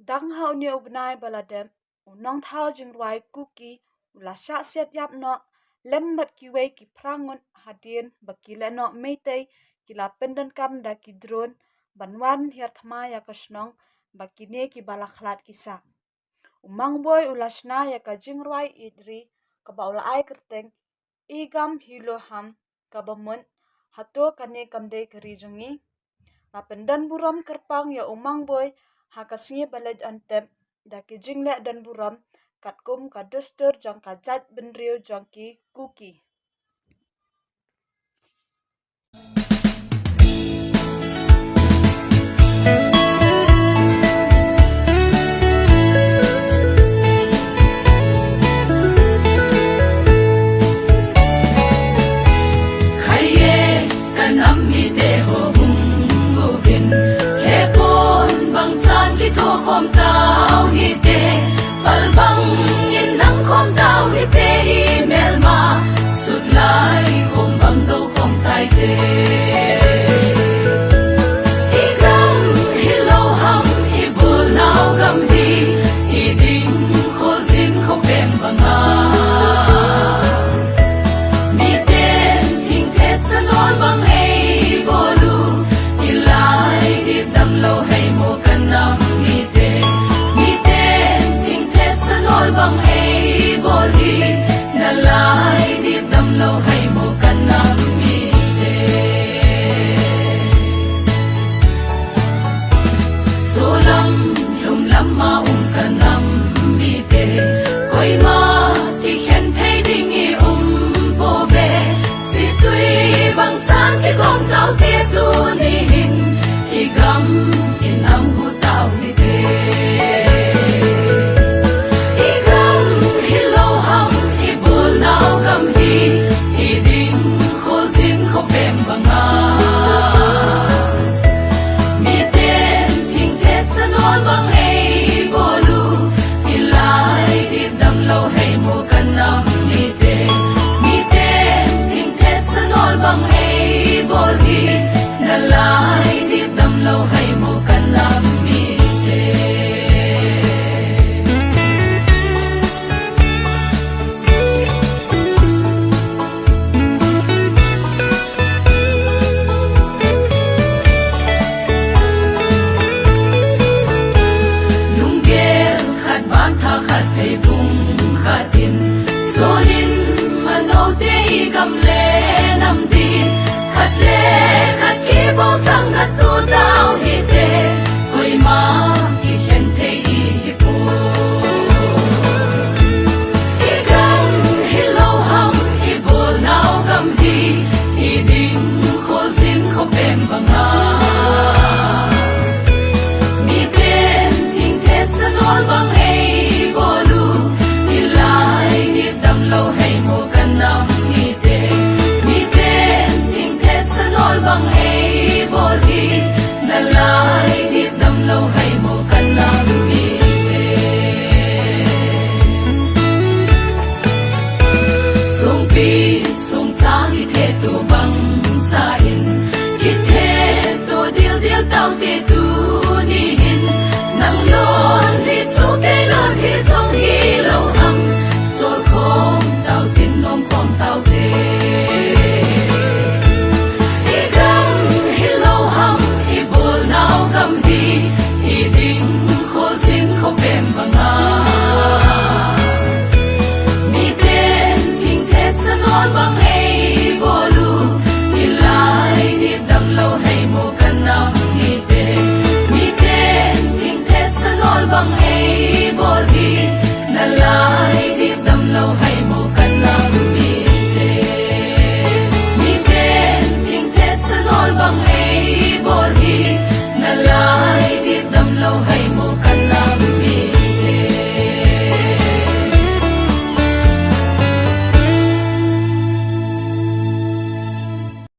dang hau ni ubnai baladem unong thao jingwai kuki ula sha set yap no lemmat ki wei ki prangon hadien bakila no meitei kila pendan kam da ki drone banwan hiar thma ya kasnong bakine ki balakhlat kisa umang boy ulashna ya ka jingwai idri ka baula ai kerteng igam hilo ham ka bamon hato kane kamde kari jangi na pendan buram kerpang ya umang boy hakasnya balad antem da ki jingle dan buram katkum ka duster jang ka jat benrio jang ki kuki khom tao hi te palbang in nang khom tao hi te email ma sut lai khom bang do khom tai te igam hello ham ibul nau gam hi iding kho zin kho pem banga mi ten thing thet sanol bang ei bolu ilai dip dam lo hay mo kanam bang ei boli na lai dip dam lo hay mo kanam mi te solam lum lam ma kanam mi te koi ma ti khen thei ding i bo ve si tui bang chan ki gom tao te tu ni hin i gam in am hu tao ni te khát hay bung khát tin số linh mà nâu te gam le